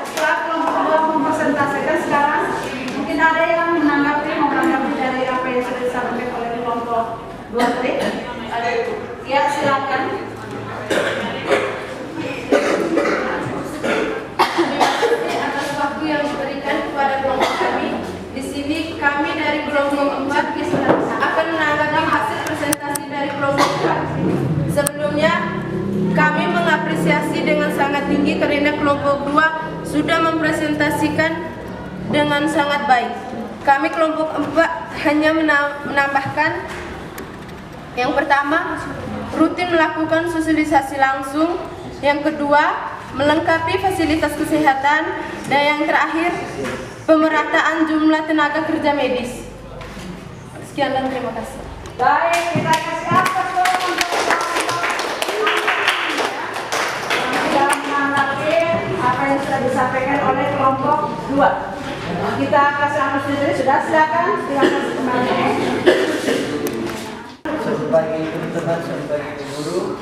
C: setelah kelompok 2 mempresentasikan sekarang, mungkin ada yang menanggapi dari apa yang sudah disampaikan oleh kelompok 2 tadi? Ada itu. Ya, silakan.
A: Terima kasih atas waktu yang diberikan kepada kelompok kami. Di sini kami dari kelompok 4 akan menanggapi hasil presentasi dari kelompok 4. Sebelumnya, kami mengapresiasi dengan sangat tinggi karena kelompok 2 sudah mempresentasikan dengan sangat baik. Kami kelompok 4 hanya menambahkan yang pertama, rutin melakukan sosialisasi langsung. Yang kedua, melengkapi fasilitas kesehatan. Dan yang terakhir, pemerataan jumlah tenaga kerja medis. Sekian dan terima kasih.
C: Baik, kita kasih aplaus untuk yang menanggapi apa yang sudah disampaikan oleh kelompok 2. Kita kasih aplaus sendiri, sudah silakan kasih kembali.
G: Sebagai teman-teman, sebagai guru,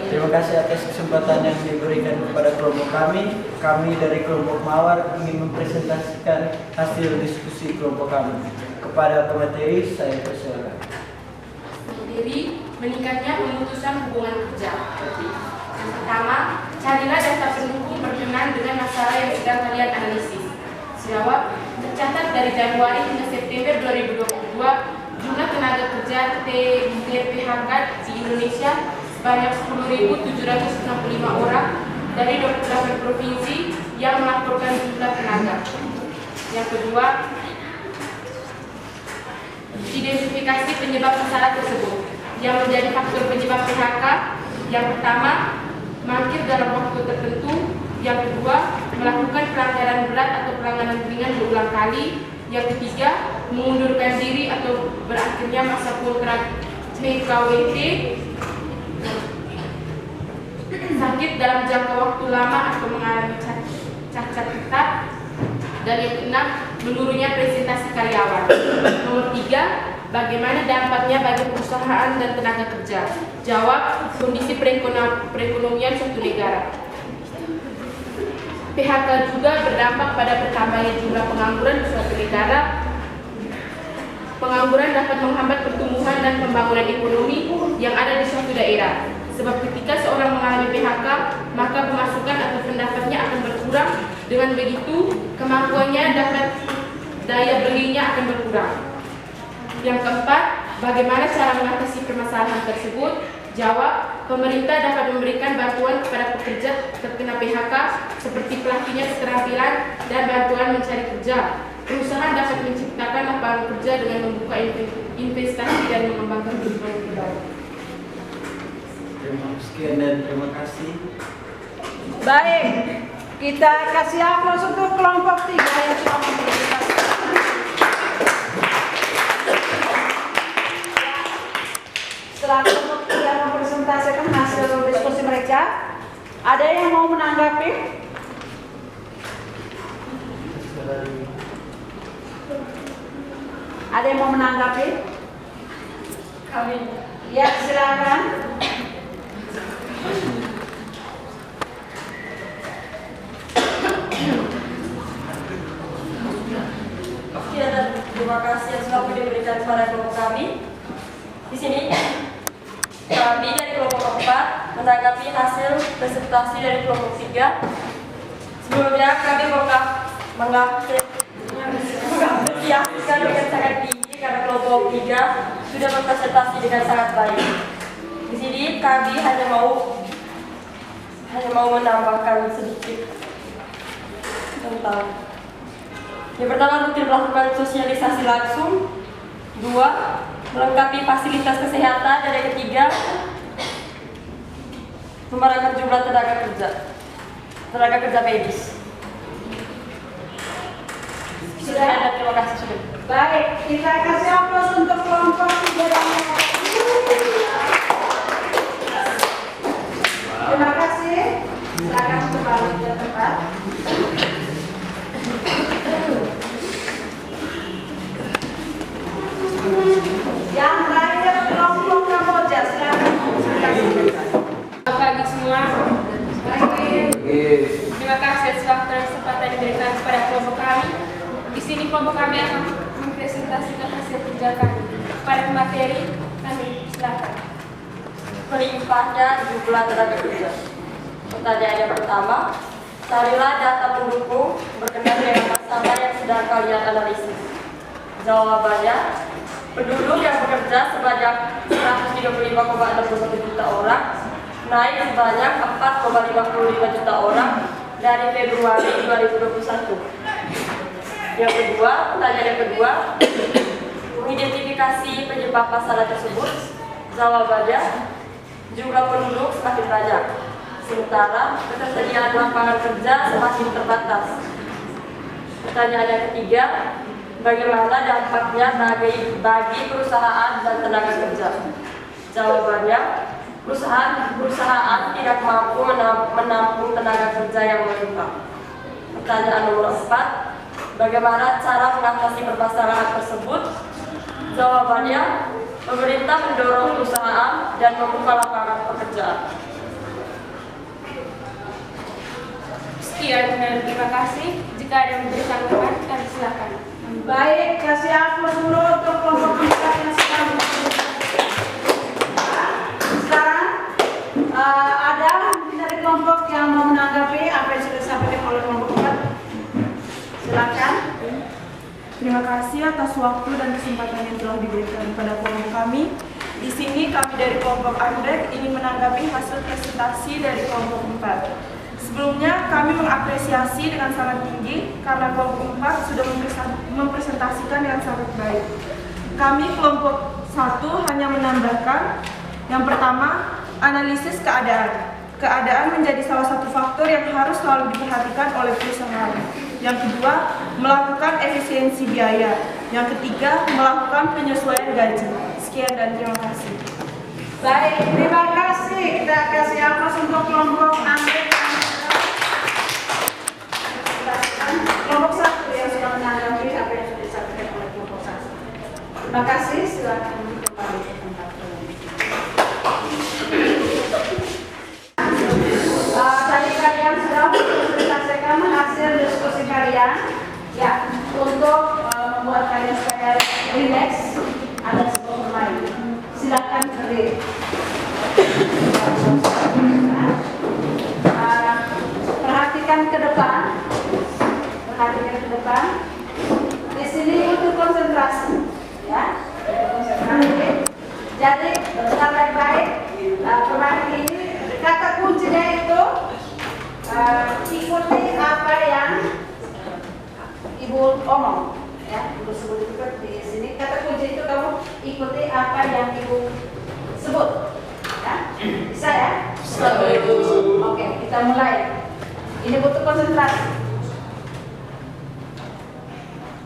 G: terima kasih atas kesempatan yang diberikan kepada kelompok kami. Kami dari kelompok Mawar ingin mempresentasikan hasil diskusi kelompok kami. Kepada pemateri, saya persilakan.
A: Sendiri meningkatnya pemutusan hubungan kerja. Yang pertama, carilah data pendukung berkenaan dengan masalah yang sedang kalian analisis. Jawab, tercatat dari Januari hingga September 2022, jumlah tenaga kerja TPHK di Indonesia sebanyak 10.765 orang dari 28 provinsi yang melaporkan jumlah tenaga. Yang kedua, identifikasi penyebab masalah tersebut yang menjadi faktor penyebab PHK. Yang pertama, mangkir dalam waktu tertentu. Yang kedua, melakukan pelanggaran berat atau pelanggaran ringan berulang kali. Yang ketiga, mengundurkan diri atau berakhirnya masa kontrak PKWT, sakit dalam jangka waktu lama atau mengalami cacat tetap. Dan yang keenam, menurunnya presentasi karyawan. Nomor 3, bagaimana dampaknya bagi perusahaan dan tenaga kerja? Jawab, kondisi perekonomian suatu negara. PHK juga berdampak pada bertambahnya jumlah pengangguran di suatu negara. Pengangguran dapat menghambat pertumbuhan dan pembangunan ekonomi yang ada di suatu daerah. Sebab ketika seorang mengalami PHK, maka pemasukan atau pendapatnya akan berkurang. Dengan begitu, kemampuannya dapat daya belinya akan berkurang. Yang keempat, bagaimana cara mengatasi permasalahan tersebut? Jawab, pemerintah dapat memberikan bantuan kepada pekerja terkena PHK seperti pelatihan keterampilan dan bantuan mencari kerja. Perusahaan dapat menciptakan lapangan kerja dengan membuka investasi dan mengembangkan kehidupan baru.
G: Sekian dan terima kasih.
C: Baik, kita kasih aplaus untuk kelompok 3 yang telah mempresentasikan. Setelah kelompok 3 mempresentasikan hasil diskusi mereka, ada yang mau menanggapi? Ada yang mau menanggapi?
F: Kami.
C: Ya, silakan.
F: Sekian dan terima kasih yang selalu diberikan kepada kelompok kami. Di sini kami dari kelompok 4 menanggapi hasil presentasi dari kelompok 3. Sebelumnya kami mengapresiasikan dengan sangat tinggi karena kelompok 3 sudah berpresentasi dengan sangat baik. Di sini kami hanya mau menambahkan sedikit tentang yang pertama, rutin melakukan sosialisasi langsung. 2, melengkapi fasilitas kesehatan. Dan yang ketiga, memperbanyak jumlah tenaga kerja medis.
C: Sudah.
F: Dan terima kasih sudah.
C: Baik, kita kasih aplaus untuk kelompok 3 dan terima kasih. Silakan kembali ke tempat. Yang terakhir kelompok Kamboja, silakan.
A: Selamat pagi semua. Terima kasih atas waktu dan kesempatan yang diberikan kepada kelompok kami. Di sini kelompok kami akan mempresentasikan hasil kerja kami. Pada materi kami silakan.
F: Melimpahnya jumlah tenaga kerja. Pertanyaan yang pertama, carilah data pendukung berkenaan dengan masalah yang sedang kalian analisis. Jawabannya, penduduk yang bekerja sebanyak 135,61 juta orang, naik sebanyak 4,55 juta orang dari Februari 2021. Yang kedua, pertanyaan yang kedua, mengidentifikasi penyebab masalah tersebut. Jawabannya, jumlah penduduk semakin banyak, sementara ketersediaan lapangan kerja semakin terbatas. Pertanyaan yang ketiga, bagaimana dampaknya bagi perusahaan dan tenaga kerja? Jawabannya, perusahaan tidak mampu menampung tenaga kerja yang melimpah. Pertanyaan nomor 4, bagaimana cara mengatasi permasalahan tersebut? Jawabannya, pemerintah mendorong perusahaan dan membuka lapangan pekerjaan.
A: Sekian dan terima kasih. Jika ada yang memberikan tanggapan, kami silakan.
C: Baik, kasih aplaus dulu untuk kelompok 4 yang sedang sekarang ada mungkin dari kelompok yang mau menanggapi apa yang sudah disampaikan oleh kelompok 4. Silakan.
D: Terima kasih atas waktu dan kesempatan yang telah diberikan kepada kelompok kami. Di sini kami dari kelompok Anggrek ingin menanggapi hasil presentasi dari kelompok 4. Sebelumnya kami mengapresiasi dengan sangat tinggi karena kelompok 4 sudah mempresentasikan dengan sangat baik. Kami kelompok 1 hanya menambahkan yang pertama, analisis keadaan. Keadaan menjadi salah satu faktor yang harus selalu diperhatikan oleh perusahaan. Yang kedua, melakukan efisiensi biaya. Yang ketiga, melakukan penyesuaian gaji. Sekian dan terima kasih.
C: Baik, terima kasih. Kita kasih aplaus untuk kelompok Anggrek. Kelompok 1 yang sudah menanggapi apa yang sudah disampaikan oleh kelompok 1. Terima kasih. Silakan kembali ke tempat. Tadi kalian sudah mempresentasikan hasil diskusi kalian. Ya, untuk membuat kalian supaya relax, ada sebuah permainan. Silakan berdiri. Perhatikan ke depan. Perhatikan ke depan. Di sini untuk konsentrasi, ya. Konsentrasi. Jadi dengar baik-baik. Perhatikan ini kata kuncinya itu ikuti apa yang Ibu omong. Ya, Ibu sebut itu di sini. Kata kunci itu kamu ikuti apa yang Ibu sebut. Ya, bisa ya? Bisa. Oke, kita mulai. Ini butuh konsentrasi.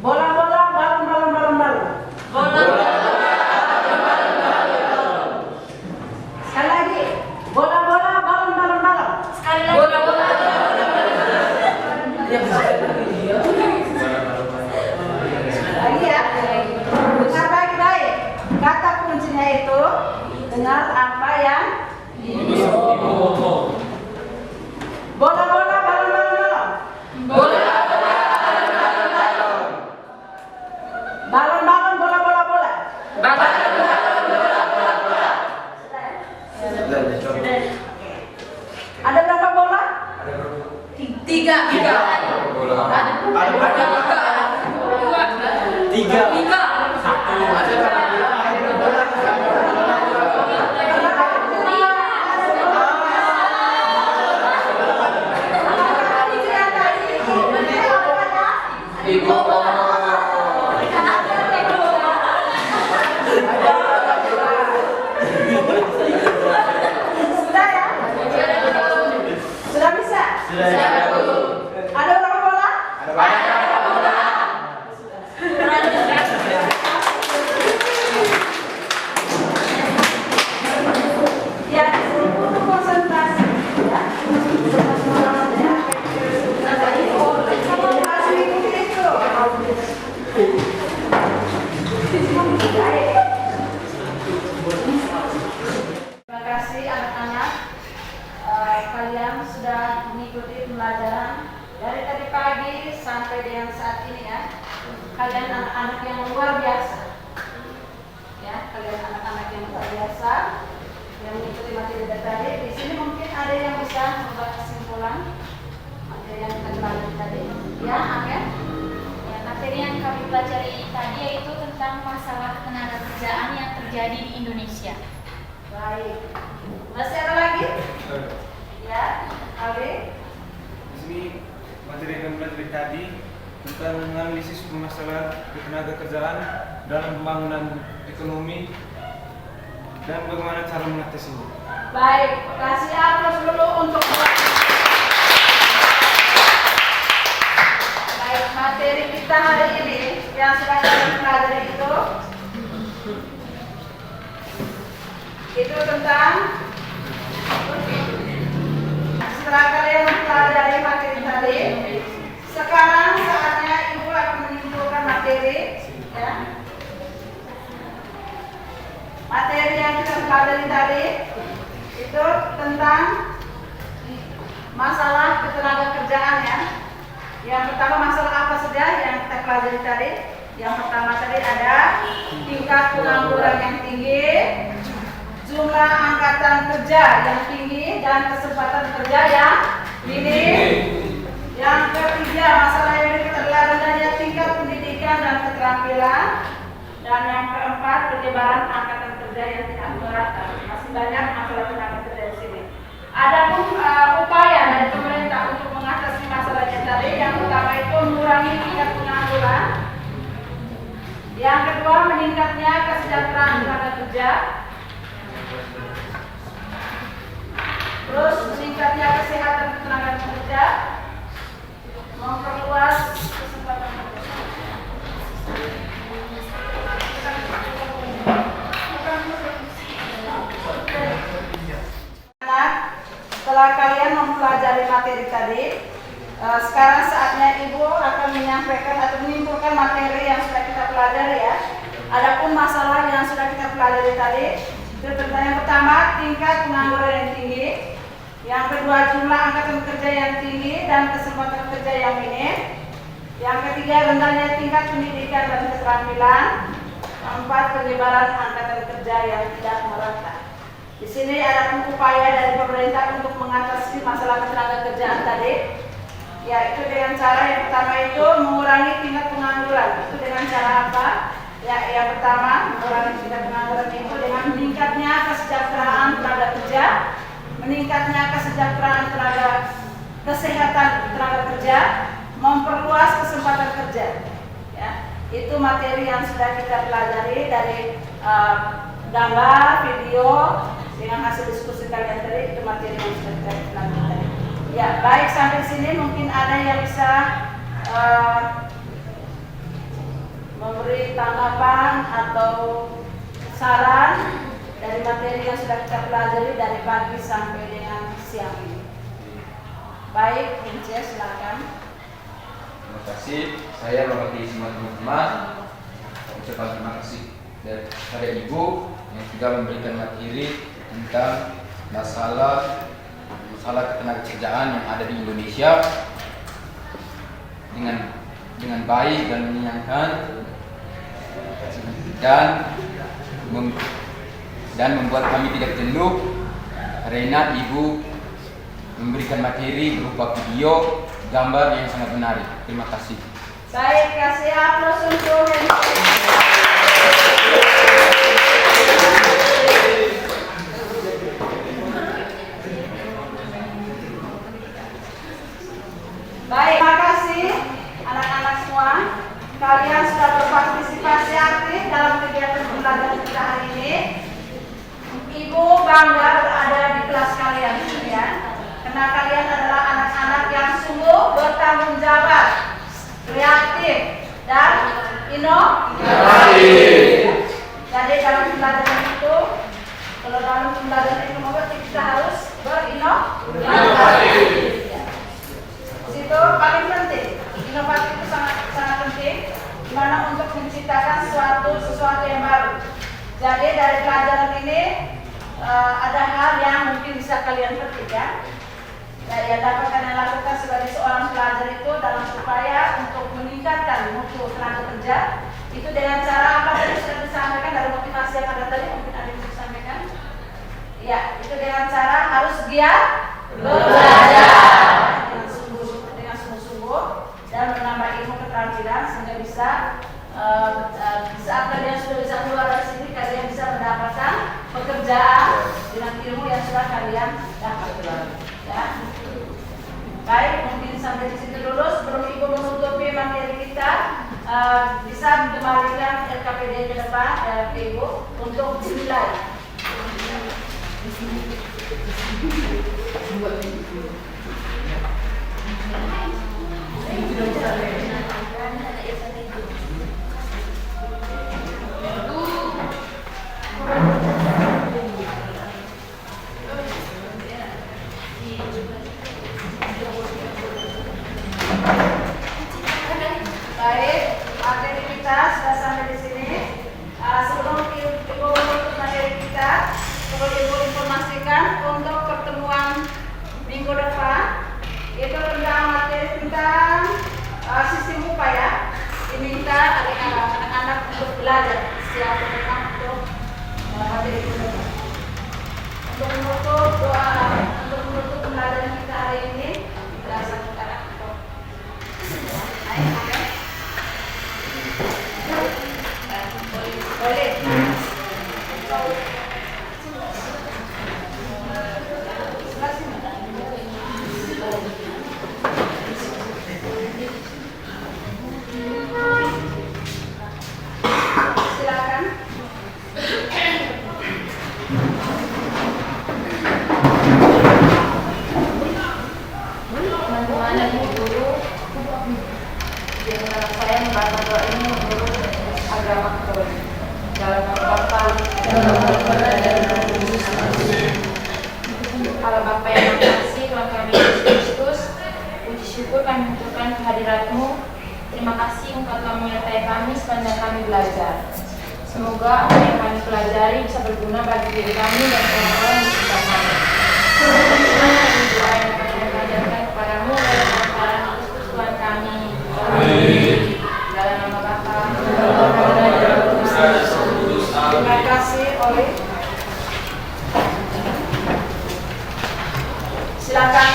C: Bola, bola, balon, balon, balon, balon. Bola, bola, balon, balon, balon. Sekali lagi. Bola, bola, balon, balon, balon. Sekali lagi. Bola, bola, balon, balon, balon. Lagi ya. Dengar baik-baik. Kata kuncinya itu dengar apa yang bola, bola, balon, balon, balon. Bola, bola, balon, balon, balon. Balon, balon, bola, bola, bola. Balon, balon, bola, bola, bola. Ada berapa bola? Tiga. Tiga. Sudah ya? Sudah bisa? Ada berapa bola? Ada banyak bola. Ya, untuk konsentrasi ya. Terima kasih anak-anak. Kalian sudah mengikuti pembelajaran dari tadi pagi sampai dengan saat ini ya. Kalian anak-anak yang luar biasa. Ya, kalian anak-anak yang luar biasa yang mengikuti materi tadi. Di sini mungkin ada yang bisa membuat kesimpulan materi yang kita pelajari tadi. Ya, Akhir.
J: Ya, materi yang kami pelajari tadi yaitu tentang masalah tenaga kerjaan yang terjadi di Indonesia.
C: Baik. Masih ada lagi? Ya, Aldi.
L: Di sini materi yang kami pelajari tadi tentang menganalisis permasalahan ketenaga kerjaan dalam pembangunan ekonomi dan bagaimana cara mengatasinya.
C: Baik, kasih aplaus dulu untuk baik materi kita hari ini yang sudah kalian pelajari itu tentang setelah kalian mempelajari materi tadi, sekarang saatnya Ibu akan menyimpulkan materi ya. Materi yang kita pelajari tadi itu tentang masalah ketenaga kerjaan ya. Yang pertama masalah apa saja yang kita pelajari tadi? Yang pertama tadi ada tingkat pengangguran yang tinggi, jumlah angkatan kerja yang tinggi dan kesempatan kerja yang minim. Yang ketiga masalah yang berikut adalah rendahnya tingkat pendidikan dan keterampilan. Dan yang keempat penyebaran angkatan kerja kerja yang tidak merata. Masih banyak masalah tenaga kerja di sini. Ada pun upaya dari pemerintah untuk mengatasi masalahnya tadi. Yang pertama itu mengurangi tingkat pengangguran. Yang kedua meningkatnya kesejahteraan tenaga kerja. Terus meningkatnya kesehatan tenaga kerja. Memperluas kesempatan kerja. Setelah kalian mempelajari materi tadi, sekarang saatnya Ibu akan menyampaikan atau menyimpulkan materi yang sudah kita pelajari ya. Adapun masalah yang sudah kita pelajari tadi, itu tentang yang pertama tingkat pengangguran yang tinggi, yang kedua jumlah angkatan kerja yang tinggi dan kesempatan kerja yang minim, yang ketiga rendahnya tingkat pendidikan dan keterampilan, keempat penyebaran angkatan kerja yang tidak merata. Di sini ada upaya dari pemerintah untuk mengatasi masalah ketenaga kerjaan tadi, yaitu dengan cara yang pertama itu mengurangi tingkat pengangguran. Itu dengan cara apa? Ya, yang pertama mengurangi tingkat pengangguran itu dengan meningkatnya kesejahteraan tenaga kerja, meningkatnya kesejahteraan kesehatan tenaga kerja, memperluas kesempatan kerja. Ya, itu materi yang sudah kita pelajari dari gambar, video. Dengan hasil diskusi kalian tadi, itu materi yang sudah kita pelajari. Ya, baik sampai sini mungkin ada yang bisa memberi tanggapan atau saran dari materi yang sudah kita pelajari dari pagi sampai dengan siang ini. Baik, Ince, silakan.
M: Terima kasih. Saya mewakili semua teman-teman ucapkan terima kasih kepada Ibu yang sudah memberikan materi tentang masalah ketenagakerjaan yang ada di Indonesia dengan baik dan menyenangkan dan membuat kami tidak jenuh karena Ibu memberikan materi berupa video, gambar yang sangat menarik. Terima kasih.
C: Baik, kasih aplaus untuk Baik, terima kasih anak-anak semua. Kalian sudah berpartisipasi aktif dalam kegiatan pembelajaran kita hari ini. Ibu bangga berada di kelas kalian ya. Karena kalian adalah anak-anak yang sungguh bertanggung jawab, kreatif dan inovatif. Jadi dalam pembelajaran itu, kalau dalam pembelajaran itu kita harus berinovatif. Itu paling penting. Inovasi itu sangat penting, dimana untuk menciptakan sesuatu yang baru. Jadi dari pelajaran ini ada hal yang mungkin bisa kalian petik ya. Yang dapat kalian lakukan sebagai seorang pelajar itu dalam upaya untuk meningkatkan mutu tenaga kerja itu dengan cara apa tadi sudah disampaikan dari motivasi yang ada tadi, mungkin ada yang disampaikan. Ya, itu dengan cara harus giat belajar dengan sungguh-sungguh dan menambah ilmu keterampilan sehingga bisa saat kalian sudah bisa keluar dari sini kalian bisa mendapatkan pekerjaan dengan ilmu yang sudah kalian dapatkan. Ya. Baik, mungkin sampai di situ dulu sebelum Ibu menutupi materi kita bisa kembalikan LKPD ke depan ke Ibu untuk dinilai. Baik, materi kita sudah sampai di sini. Sebelum Ibu menutup materi kita, perlu Ibu informasikan untuk pertemuan minggu anak Ibu Guru, di antara saya membaca doa ini menurut agama Katolik. Dalam nama Bapa, Allah Bapa yang Maha Kasih, Tuhan kami Yesus Kristus, puji syukur kami mengucapkan kehadirat-Mu. Terima kasih Engkau telah menyertai kami sepanjang kami belajar. Semoga apa yang kami pelajari bisa berguna bagi diri kami dan orang-orang di sekitar kami. Doa yang kami mengajarkan kepadamu dalam nama Kristus Tuhan kami. Amin. Dalam nama Bapa,
D: Terima kasih oleh. Silakan.